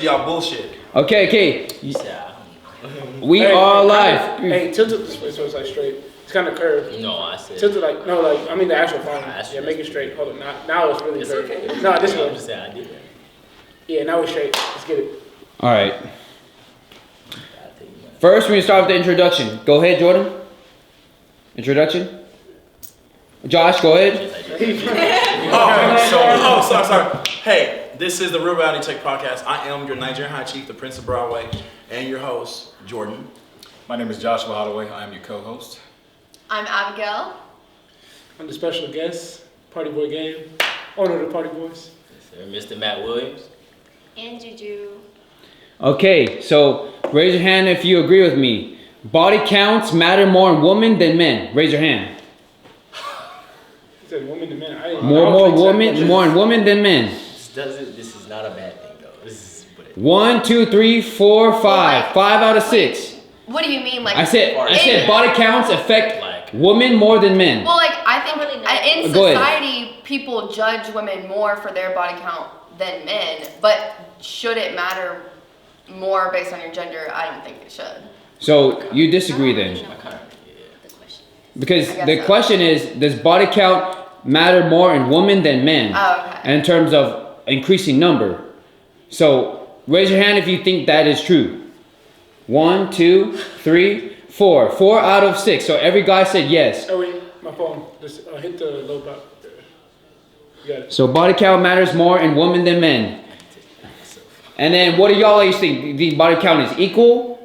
Y'all bullshit. Okay. We are live. Hey, tilt it this way so it's like straight. It's kind of curved. No, I said. Tilt it like, no, like, I mean the actual phone. Yeah, make it straight. Hold on. Now it's really curved. Okay. No, this way. I'm just saying I did that. Yeah, now it's straight. Let's get it. All right. First, we're gonna start with the introduction. Go ahead, Jordan. Introduction. Josh, go ahead. Sorry. Hey, this is the Real Reality Check podcast. I am your Nigerian High Chief, the Prince of Broadway, and your host, Jordan. My name is Joshua Holloway. I am your co-host. I'm Abigail. I'm the special guest, Party Boy Game, owner of the Party Boys. Yes, sir. Mr. Matt Williams. And Juju. Okay, so raise your hand if you agree with me. Body counts matter more in women than men. Raise your hand. He said women to men. More in women than men. This is not a bad thing though. This is what it is. 1, 2, 3, 4, 5. 5 out of 6. What do you mean, like? I said body counts affect women more than men. Well, like I think in Go ahead. society, people judge women more for their body count than men. But should it matter more based on your gender? I don't think it should. So you disagree then? Because the question is, does body count matter more in women than men? Oh, okay. In terms of increasing number. So raise your hand if you think that is true. 1, 2, 3, 4. 4 out of 6. So every guy said yes. Oh wait, my phone. Just hit the low button. You got it. So body count matters more in women than men. And then what do y'all always think? The body count is equal?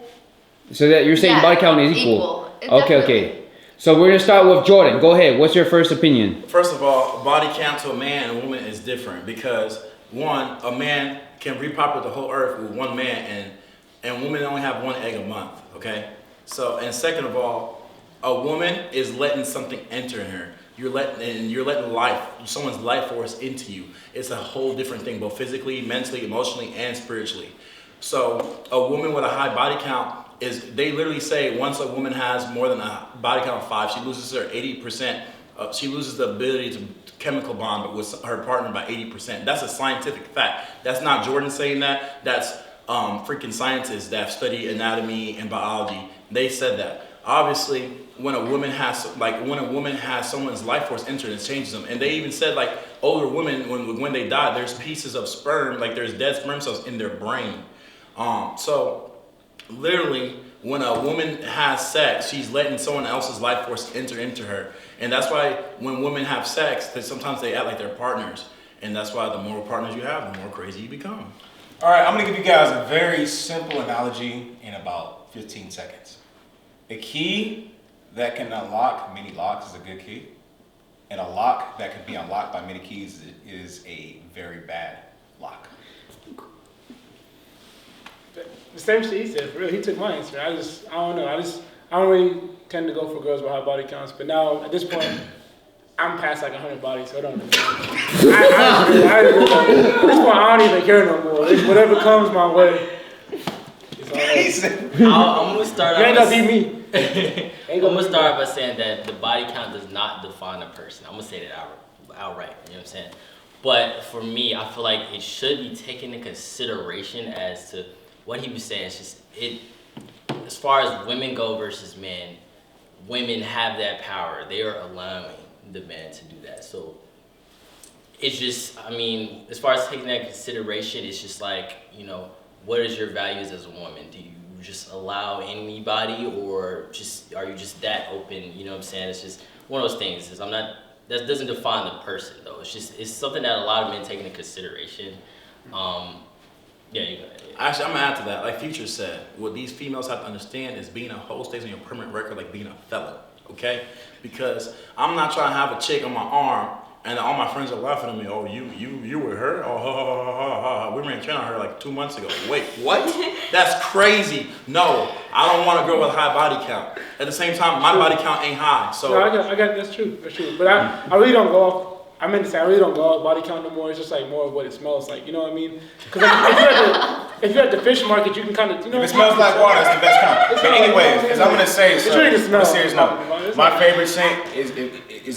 So that you're saying body count is equal? Okay. So we're gonna start with Jordan. Go ahead. What's your first opinion? First of all, body count to a man and a woman is different because one, a man can repopulate the whole earth with one man, and women only have one egg a month. Okay. So, and second of all, a woman is letting something enter in her. You're letting someone's life force into you. It's a whole different thing, both physically, mentally, emotionally, and spiritually. So a woman with a high body count they literally say once a woman has more than a body count of 5, she loses her 80%. She loses the ability to chemical bond with her partner by 80%. That's a scientific fact. That's not Jordan saying that. That's freaking scientists that study anatomy and biology. They said that. Obviously, when a woman has someone's life force enter, it changes them. And they even said like older women when they die, there's pieces of sperm, like there's dead sperm cells in their brain. So literally, when a woman has sex, she's letting someone else's life force enter into her. And that's why when women have sex, sometimes they act like they're partners. And that's why the more partners you have, the more crazy you become. All right, I'm going to give you guys a very simple analogy in about 15 seconds. A key that can unlock many locks is a good key. And a lock that can be unlocked by many keys is a very bad lock. The same shit he said. For real, he took my answer. I don't know. I don't really tend to go for girls with high body counts. But now at this point, I'm past like 100 bodies, so I don't. At this point, I don't even care no more. Whatever comes my way, it's all right. I'm gonna start. You ain't gonna beat me. I'm gonna start by saying that the body count does not define a person. I'm gonna say that outright. You know what I'm saying? But for me, I feel like it should be taken into consideration as to what he was saying. It's just as far as women go versus men, women have that power. They are allowing the men to do that. So it's just, I mean, as far as taking that into consideration, it's just like, you know, what is your values as a woman? Do you just allow anybody, or are you just that open? You know what I'm saying? It's just one of those things. That doesn't define the person though. It's something that a lot of men take into consideration. Yeah, you go ahead. Actually, I'm gonna add to that. Like Future said, what these females have to understand is being a hoe stays on your permanent record like being a felon, okay? Because I'm not trying to have a chick on my arm and all my friends are laughing at me. Oh, you with her? Oh, ha, ha, ha, ha, ha. We ran train on her like 2 months ago. Wait, what? That's crazy. No, I don't want a girl with a high body count. At the same time, my body count ain't high. So no, I got that's true. But I really don't go off. I meant to say I really don't go off body count no more. It's just like more of what it smells like. You know what I mean? Because if you're at the fish market, you can kind of, you know. If it smells like water, it's the best kind. But anyways, as I'm going to say, it's really the smell. On a serious note, my favorite scent is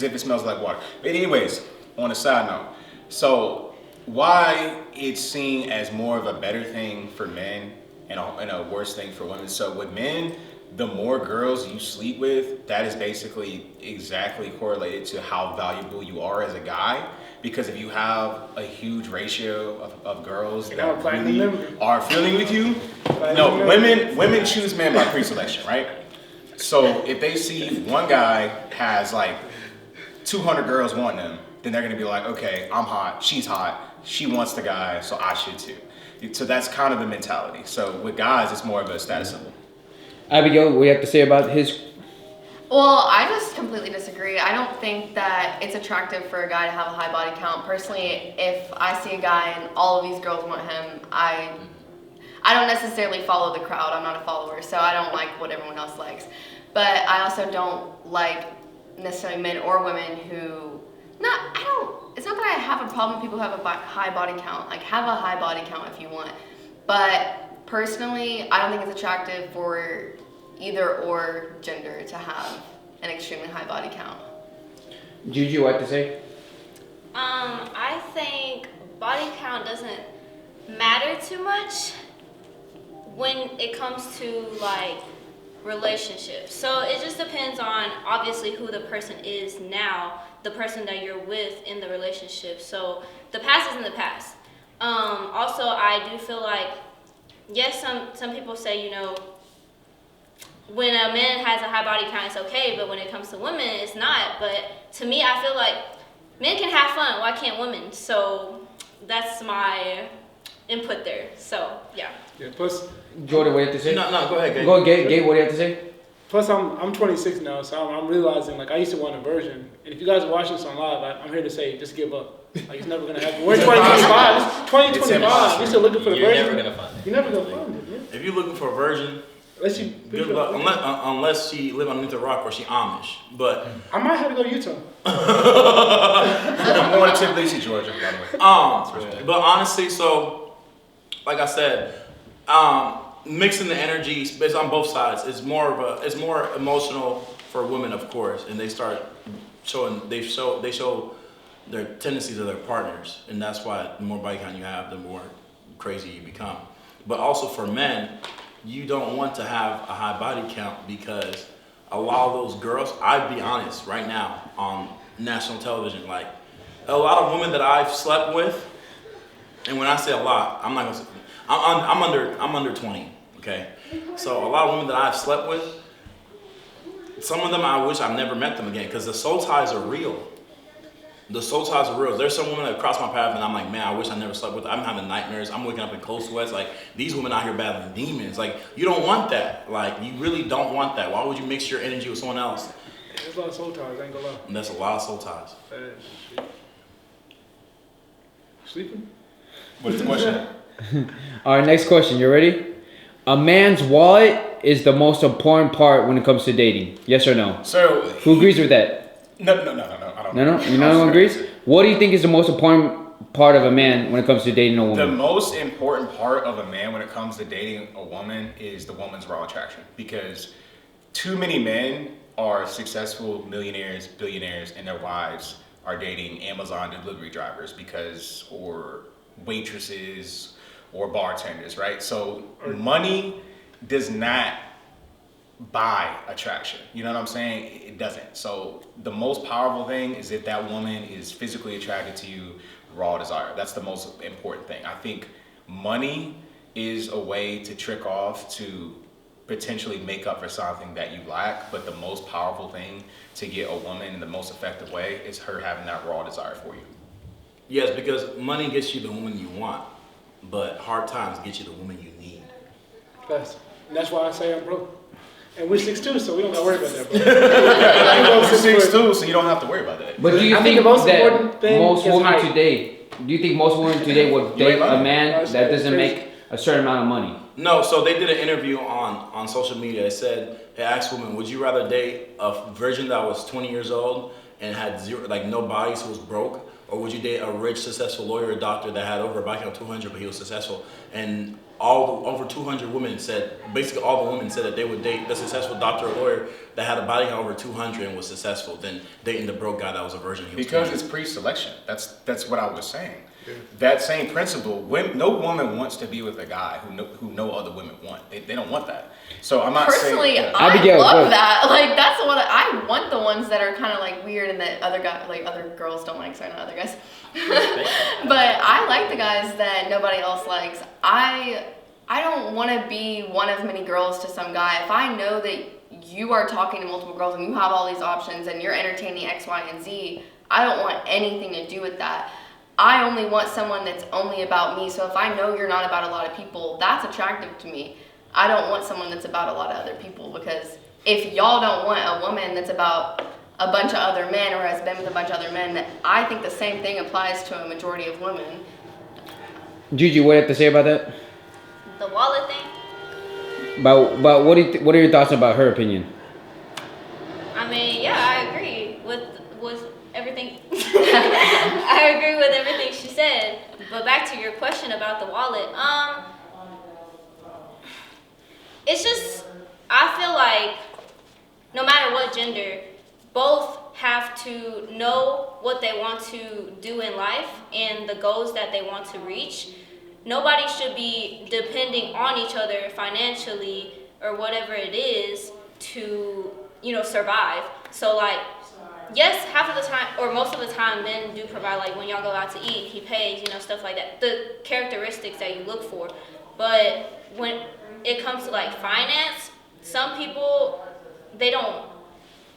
if it smells like water. But anyways, on a side note, so why it's seen as more of a better thing for men and a worse thing for women. So with men, the more girls you sleep with, that is basically exactly correlated to how valuable you are as a guy. Because if you have a huge ratio of girls that really are feeling with you, no, women choose men by pre-selection, right? So if they see one guy has like 200 girls wanting him, then they're gonna be like, okay, I'm hot, she's hot, she wants the guy, so I should too. So that's kind of the mentality. So with guys, it's more of a status symbol. Abigail, what do you have to say about his? Well, I just completely disagree. I don't think that it's attractive for a guy to have a high body count. Personally, if I see a guy and all of these girls want him, I don't necessarily follow the crowd. I'm not a follower, so I don't like what everyone else likes. But I also don't like necessarily men or women who, it's not that I have a problem with people who have a high body count. Like, have a high body count if you want. But personally, I don't think it's attractive for either or gender to have an extremely high body count. Juju, what to say? I think body count doesn't matter too much when it comes to like relationships. So it just depends on obviously who the person is now, the person that you're with in the relationship. So the past is in the past. Also, I do feel like, yes, some people say, you know, when a man has a high body count, it's okay, but when it comes to women, it's not. But to me, I feel like men can have fun. Why can't women? So that's my input there. So, yeah. Yeah, plus, Jordan, what do you have to say? No, go ahead, Gabe. Go ahead, Gabe, what do you have to say? plus I'm 26 now, so I'm realizing, like, I used to want a virgin. And if you guys are watching this on live, I'm here to say, just give up. Like, it's never going to happen. We're 2025. It's 2025. You're still looking for the virgin. You're never going to find it. You're never going to find it, yeah. If you're looking for a virgin, Unless you, good luck. Unless she live underneath a rock or she Amish. But I might have to go to Utah. I'm going to Tbilisi, Georgia, by the way. But honestly, so like I said, mixing the energies based on both sides is it's more emotional for women, of course, and they start showing they show their tendencies of their partners, and that's why the more body count you have, the more crazy you become. But also for men, you don't want to have a high body count because a lot of those girls, I'd be honest right now on national television, like a lot of women that I've slept with, and when I say a lot, I'm not gonna say, I'm under 20, okay? So a lot of women that I've slept with, some of them I wish I've never met them again because the soul ties are real. The soul ties are real. There's some women that cross my path and I'm like, man, I wish I never slept with her. I'm having nightmares. I'm waking up in cold sweats. Like, these women out here battling demons. Like, you don't want that. Like, you really don't want that. Why would you mix your energy with someone else? There's a lot of soul ties, I ain't gonna lie. And that's a lot of soul ties. Sleeping? What is the question? All right, next question. You ready? A man's wallet is the most important part when it comes to dating. Yes or no? So Who agrees with that? No. I don't. No. You know who agrees? What do you think is the most important part of a man when it comes to dating a woman? The most important part of a man when it comes to dating a woman is the woman's raw attraction. Because too many men are successful millionaires, billionaires, and their wives are dating Amazon delivery drivers or waitresses or bartenders, right? So money does not buy attraction. You know what I'm saying? It doesn't. So the most powerful thing is if that woman is physically attracted to you, raw desire. That's the most important thing. I think money is a way to trick off to potentially make up for something that you lack, but the most powerful thing to get a woman in the most effective way is her having that raw desire for you. Yes, because money gets you the woman you want, but hard times get you the woman you need. And that's why I say I'm broke. And we're 6'2", so we don't gotta worry about that, bro. You're 6'2", so you don't have to worry about that. But do you I think think the most that important thing most is women height. today, do you think most women today would date ain't a lying. man that doesn't make a certain amount of money? No, so they did an interview on social media. They asked women, would you rather date a virgin that was 20 years old and had zero, like no body, so was broke, or would you date a rich, successful lawyer or doctor that had over a body count of 200, but he was successful? And over 200 women said, basically all the women said that they would date the successful doctor or lawyer that had a body count over 200 and was successful than dating the broke guy that was a virgin. Because it's pre-selection. That's what I was saying. that same principle, no woman wants to be with a guy who no other women want. They don't want that. So I'm not personally, saying. I love that. Like that's what I want. The ones that are kind of like weird and that other guys, like other girls don't like. Sorry, not other guys. But I like the guys that nobody else likes. I don't want to be one of many girls to some guy. If I know that you are talking to multiple girls and you have all these options and you're entertaining X, Y, and Z, I don't want anything to do with that. I only want someone that's only about me. So if I know you're not about a lot of people, that's attractive to me. I don't want someone that's about a lot of other people, because if y'all don't want a woman that's about a bunch of other men or has been with a bunch of other men, I think the same thing applies to a majority of women. Gigi, what do you have to say about that? The wallet thing? About what are your thoughts about her opinion? I mean, yeah, I agree with everything. I agree with everything she said. But back to your question about the wallet, it's just, I feel like no matter what gender, both have to know what they want to do in life and the goals that they want to reach. Nobody should be depending on each other financially or whatever it is to, survive. So like, yes, half of the time, or most of the time, men do provide, like when y'all go out to eat, he pays, stuff like that. The characteristics that you look for. But when it comes to like finance, some people, they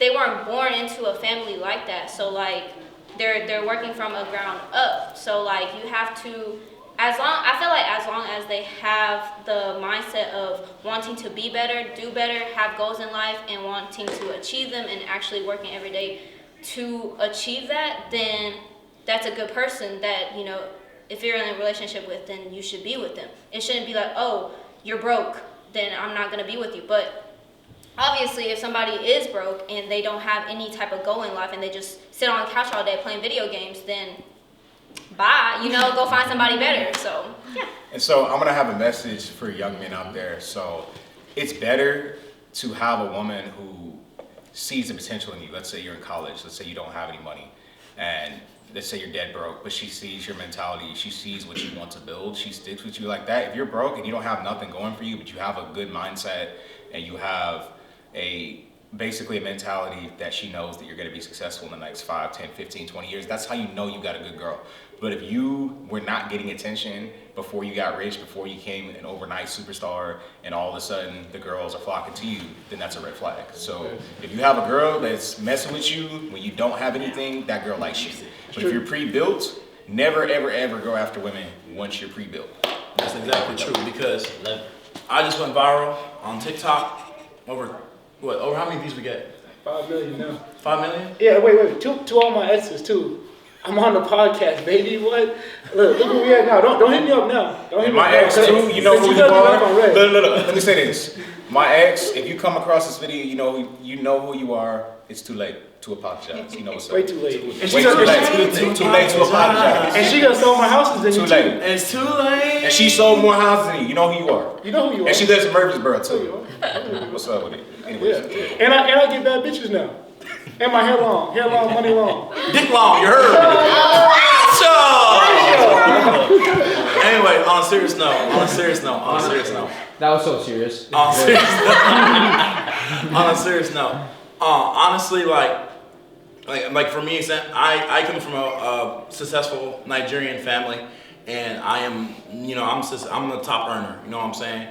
weren't born into a family like that. So like, they're working from a ground up. So like, you have to, I feel like as long as they have the mindset of wanting to be better, do better, have goals in life, and wanting to achieve them, and actually working every day to achieve that, then that's a good person that, if you're in a relationship with, then you should be with them. It shouldn't be like, oh, you're broke, then I'm not going to be with you. But obviously, if somebody is broke and they don't have any type of goal in life and they just sit on the couch all day playing video games, then bye, go find somebody better. So, yeah. And so I'm going to have a message for young men out there. So it's better to have a woman who sees the potential in you. Let's say you're in college. Let's say you don't have any money. And let's say you're dead broke, but she sees your mentality. She sees what you want to build. She sticks with you like that. If you're broke and you don't have nothing going for you, but you have a good mindset and you have basically a mentality that she knows that you're going to be successful in the next 5, 10, 15, 20 years, that's how you know you got a good girl. But if you were not getting attention before you got rich, before you became an overnight superstar, and all of a sudden the girls are flocking to you, then that's a red flag. So if you have a girl that's messing with you when you don't have anything, that girl likes you. But if you're pre-built, never, ever, ever go after women once you're pre-built. That's exactly true, because I just went viral on TikTok. Over how many views we get? 5 million now. 5 million? Yeah, wait. To all my exes too. I'm on the podcast, baby. What? Look where we at now. Don't hit me up now. Don't hit me up. My ex too, you know who you are. Look. Let me say this. My ex, if you come across this video, you know who you are. It's too late to apologize. You know what's up. Way too late. Too late to apologize. And she gonna sell more houses than you. Too late. It's too late. And she sold more houses than you. You know who you are. You know who you are. And she lives in Murfreesboro too. What's up with it? Anyways. Yeah. And I get bad bitches now. And my hair long, money long. Dick long, you heard me. Anyway, on a serious note. That was so serious. On a serious note. Honestly, like for me, I come from a successful Nigerian family, and I am, I'm the top earner. You know what I'm saying?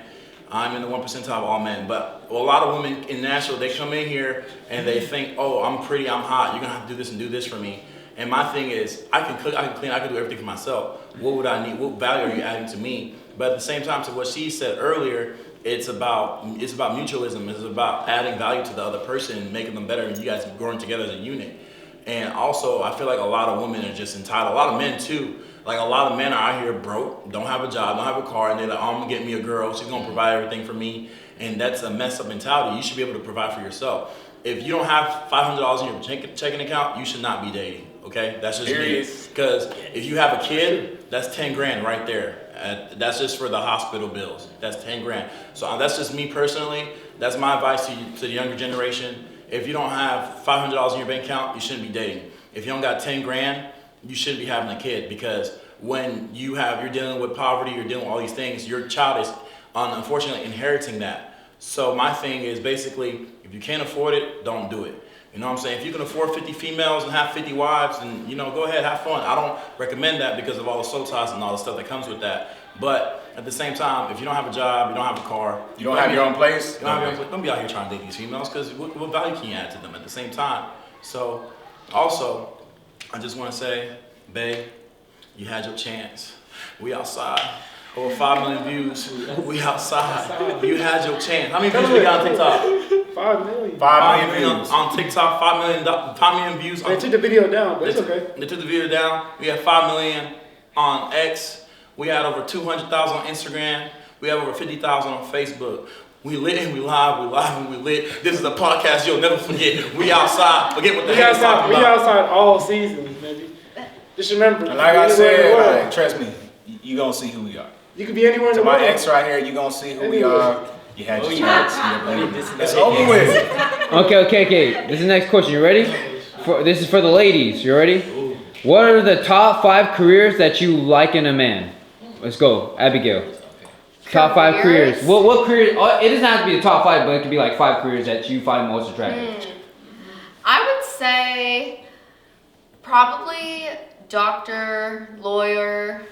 I'm in the 1% of all men, but a lot of women in Nashville, they come in here and they think, oh, I'm pretty, I'm hot, you're gonna have to do this and do this for me. And my thing is, I can cook, I can clean, I can do everything for myself. What would I need? What value are you adding to me? But at the same time, to what she said earlier, it's about mutualism. It's about adding value to the other person and making them better, and you guys growing together as a unit. And also, I feel like a lot of women are just entitled. A lot of men too. Like a lot of men are out here broke, don't have a job, don't have a car, and they're like, oh, I'm gonna get me a girl, she's gonna provide everything for me. And that's a messed up mentality. You should be able to provide for yourself. If you don't have $500 in your checking account, you should not be dating, okay? That's just me. Because if you have a kid, that's 10 grand right there. That's just for the hospital bills. That's 10 grand. So that's just me personally. That's my advice to the younger generation. If you don't have $500 in your bank account, you shouldn't be dating. If you don't got 10 grand, you shouldn't be having a kid, because when you're dealing with poverty, you're dealing with all these things, your child is unfortunately inheriting that. So my thing is basically, if you can't afford it, don't do it. You know what I'm saying? If you can afford 50 females and have 50 wives, then, you know, go ahead, have fun. I don't recommend that because of all the soul ties and all the stuff that comes with that. But at the same time, if you don't have a job, you don't have a car, You don't have your own place? don't be out here trying to date these females, because what value can you add to them at the same time? So, also, I just want to say, babe, you had your chance. We outside. Over 5 million views. We outside. You had your chance. How many views we got on TikTok? 5 million. 5 million views. On TikTok, 5 million views. They took the video down, but it's okay. They took the video down. We had 5 million on X. We had over 200,000 on Instagram. We have over 50,000 on Facebook. We lit and we live and we lit. This is a podcast you'll never forget. We outside. Forget what the heck is talking about. We outside all season, baby. Just remember. And like I said, like, trust me, you gonna see who we are. You could be anywhere in the To world. my ex right here, you gonna see who we are. You had your chance. It's over over with. Okay. This is the next question. You ready? This is for the ladies. You ready? What are the top 5 careers that you like in a man? Let's go, Abigail. Top 5 careers. What career? It doesn't have to be the top 5, but it could be like 5 careers that you find most attractive. I would say probably doctor, lawyer,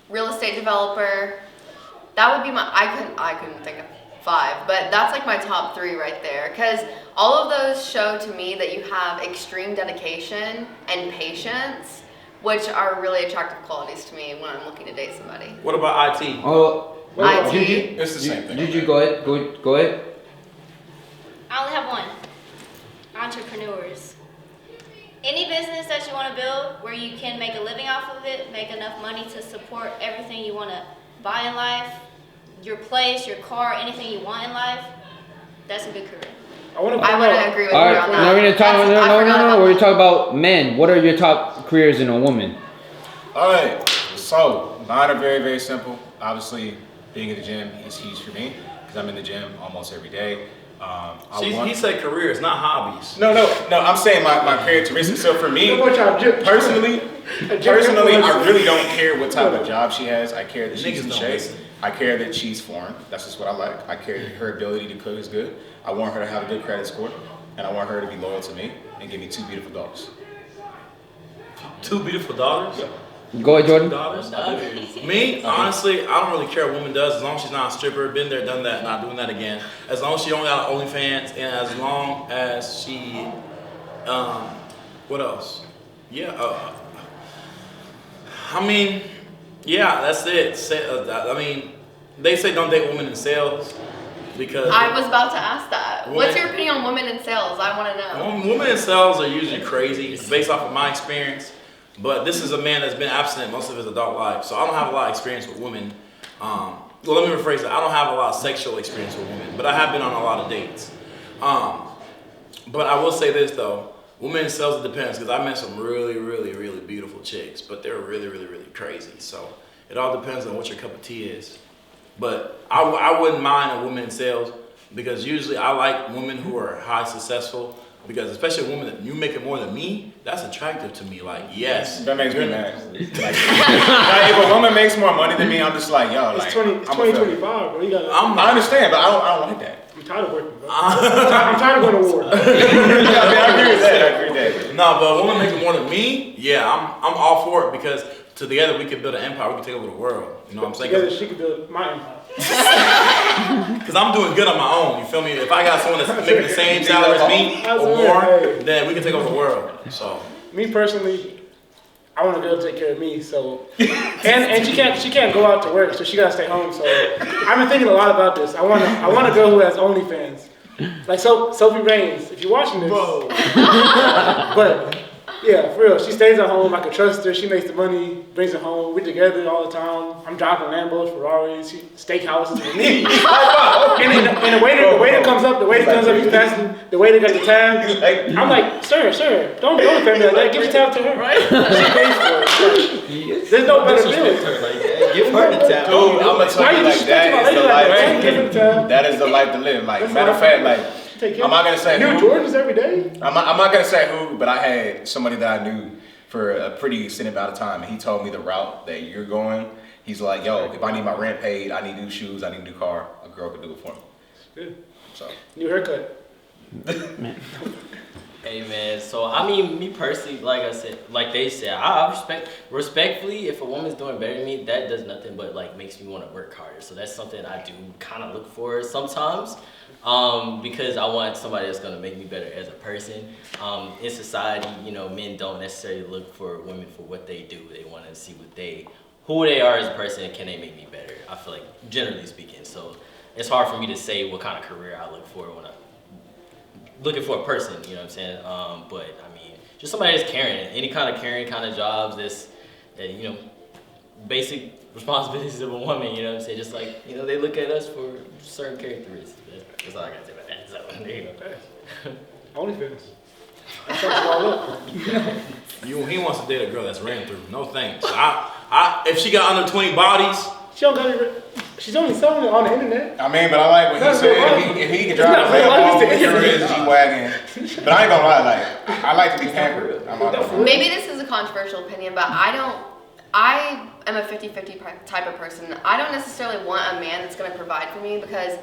real estate developer. That would be I couldn't think of 5, but that's like my top 3 right there. Because all of those show to me that you have extreme dedication and patience, which are really attractive qualities to me when I'm looking to date somebody. What about IT? IT. It's the same thing. Juju, go ahead. I only have one. Entrepreneurs. Any business that you want to build where you can make a living off of it, make enough money to support everything you want to buy in life, your place, your car, anything you want in life, that's a good career. I wouldn't agree with you All right, on that. now we're gonna talk. No. We're talking about men. What are your top careers in a woman? All right, so mine are very, very simple. Obviously, being at the gym is huge for me because I'm in the gym almost every day. He said careers, not hobbies. No, I'm saying my characteristics. So for me, personally, I really don't care what type of job she has. I care that she's in shape. I care that she's foreign. That's just what I like. I care that her ability to cook is good. I want her to have a good credit score, and I want her to be loyal to me and give me 2 beautiful daughters. 2 beautiful daughters? Yeah. Go ahead, Jordan. Me, honestly, I don't really care what a woman does as long as she's not a stripper. Been there, done that, not doing that again. As long as she only got OnlyFans, and as long as she, what else? Yeah, that's it. They say don't date women in sales because I was about to ask that. What's your opinion on women in sales? I want to know. Women in sales are usually crazy based off of my experience. But this is a man that's been abstinent most of his adult life, so I don't have a lot of experience with women. Let me rephrase that. I don't have a lot of sexual experience with women, but I have been on a lot of dates. But I will say this though, women in sales, it depends, because I met some really, really, really beautiful chicks, but they're really, really, really crazy. So it all depends on what your cup of tea is. But I wouldn't mind a woman in sales, because usually I like women who are high successful. Because especially a woman that you making more than me, that's attractive to me. Like, yes. That makes me mad. Like, if a woman makes more money than me, I'm just like, yo, it's like, 2025, bro. I understand, but I don't like that. I'm tired of working, bro. I'm tired of going to war. I agree with that. No, but a woman making more than me, yeah, I'm all for it, because together we could build an empire. We could take over the world. You know what I'm saying? Together she could build my empire. Because I'm doing good on my own. You feel me? If I got someone that's making the same salary as me or more, then we can take over the world. So me personally, I want a girl to take care of me. So and she can't go out to work, so she gotta stay home. So I've been thinking a lot about this. I want a girl who has OnlyFans, like Sophie Raines. If you're watching this, bro. But yeah, for real, she stays at home. I can trust her. She makes the money, brings it home. We're together all the time. I'm driving Lambos, Ferraris, steakhouses with me. and the waiter comes up, he's passing, the waiter got the tab. I'm like, sir, don't offend me like that. Give the tab to her. Right? She pays for it. There's no better feeling. Give her the tab. Dude, I'm gonna tell you, like, that is the life to live. Like, matter of fact, like, I'm not gonna say New who. Jordans every day. I'm not gonna say who, but I had somebody that I knew for a pretty extended amount of time, and he told me the route that you're going. He's like, yo, if I need my rent paid, I need new shoes, I need a new car, a girl could do it for me. Good. So. New haircut. Hey man, so I mean, me personally, like I said, like they said, I respectfully, if a woman's doing better than me, that does nothing but like makes me want to work harder. So that's something I do kind of look for sometimes, because I want somebody that's gonna make me better as a person. In society, you know, men don't necessarily look for women for what they do. They want to see who they are as a person, and can they make me better. I feel like, generally speaking, so it's hard for me to say what kind of career I look for when I'm looking for a person, you know what I'm saying? But I mean, just somebody that's caring, any kind of caring kind of jobs that, you know, basic responsibilities of a woman, you know what I'm saying? Just like, you know, they look at us for certain characteristics. That's all I gotta say about that. So, there you go. OnlyFans. That's all up. He wants to date a girl that's ran through. No thanks. If she got under 20 bodies, She don't got it. She's only selling it on the internet. I mean, but I like what he That's said. real If he can drive a Lambo, you're his G-Wagon. But I ain't gonna lie, like, I like to be pampered. I'm not gonna lie. Maybe this is a controversial opinion, but I am a 50-50 type of person. I don't necessarily want a man that's going to provide for me because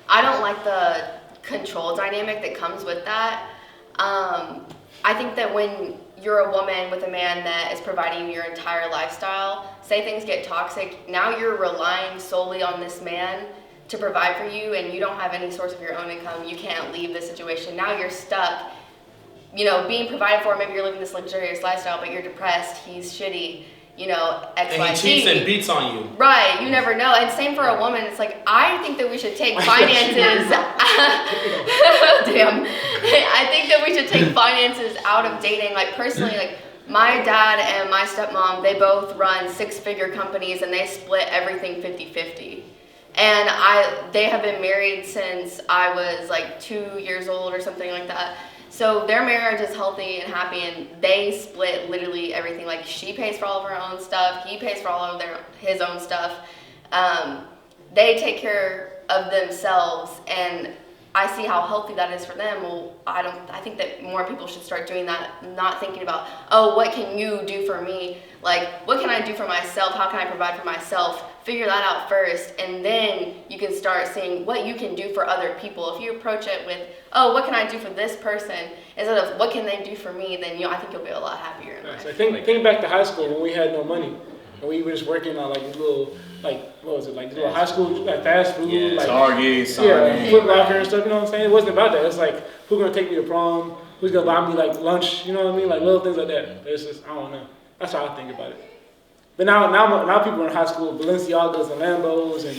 I don't like the control dynamic that comes with that. I think that when you're a woman with a man that is providing your entire lifestyle, say things get toxic, now you're relying solely on this man to provide for you and you don't have any source of your own income, you can't leave the situation. Now you're stuck, you know, being provided for, maybe you're living this luxurious lifestyle, but you're depressed, he's shitty, you know, X, and Y, he Z. cheats and beats on you. Right, you never know. And same for a woman. It's like, I think that we should take finances. Damn. I think that we should take finances out of dating. Like, personally, like, my dad and my stepmom, they both run 6-figure companies and they split everything 50-50. And they have been married since I was like 2 years old or something like that. So their marriage is healthy and happy, and they split literally everything. Like, she pays for all of her own stuff, he pays for all of his own stuff. They take care of themselves, and I see how healthy that is for them. Well, I think that more people should start doing that, not thinking about, oh, what can you do for me? Like, what can I do for myself? How can I provide for myself? Figure that out first, and then you can start seeing what you can do for other people. If you approach it with, oh, what can I do for this person, instead of what can they do for me, then I think you'll be a lot happier in life. So think back to high school when we had no money and we were just working on like these little, like, what was it, like little high school, like fast food, Yeah, like Target, Foot Locker and stuff. You know what I'm saying? It wasn't about that. It's like, who's gonna take me to prom? Who's gonna buy me like lunch? You know what I mean? Like little things like that. It's just, I don't know. That's how I think about it. But now people in high school, Balenciagas and Lambos and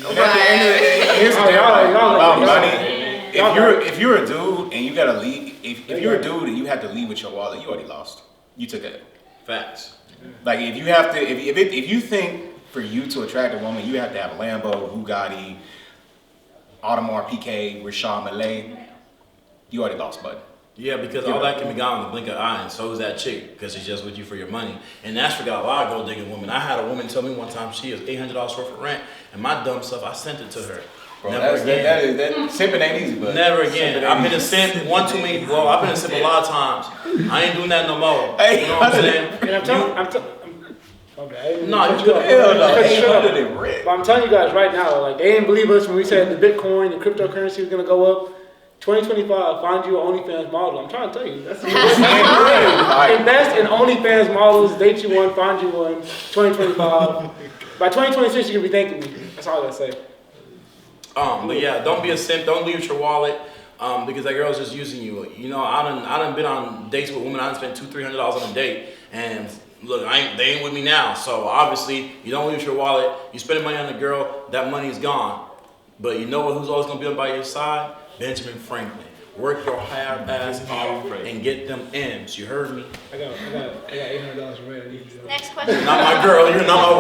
Here's the thing about money. Y'all If you're a dude and you gotta leave, if you're a dude and you have to leave with your wallet, you already lost. You took it. Facts. Like if you have to, if you think for you to attract a woman, you have to have a Lambo, Bugatti, Audemars Piguet, Richard Mille, you already lost, bud. Yeah, because all that can be gone in the blink of an eye, and so is that chick, because she's just with you for your money. And that's for got a lot of gold digging women. I had a woman tell me one time she has $800 worth of rent, and my dumb stuff, I sent it to her. Bro, Never again. That simping ain't easy, bud. Never again. I've been a simp one too many. Well, I've been a simp a lot of times. I ain't doing that no more. Hey, you know what I'm saying? And I'm telling No, you good. But I'm telling you guys right now, like, they didn't believe us when we said the Bitcoin and cryptocurrency was gonna go up. 2025, find you an OnlyFans model. I'm trying to tell you. That's invest in OnlyFans models, date you one, find you one. 2025. By 2026, you're gonna be thanking me. That's all I gotta say. But yeah, don't be a simp. Don't leave your wallet. Because that girl's just using you. You know, I done been on dates with women. I done spent $200-300 on a date, and look, they ain't with me now. So obviously, you don't lose your wallet. You spend money on the girl, that money's gone. But you know who's always gonna be by your side? Benjamin Franklin. Work your hard ass off and get them M's. You heard me? I got $800 for rent. Next question. Not my girl. You're not my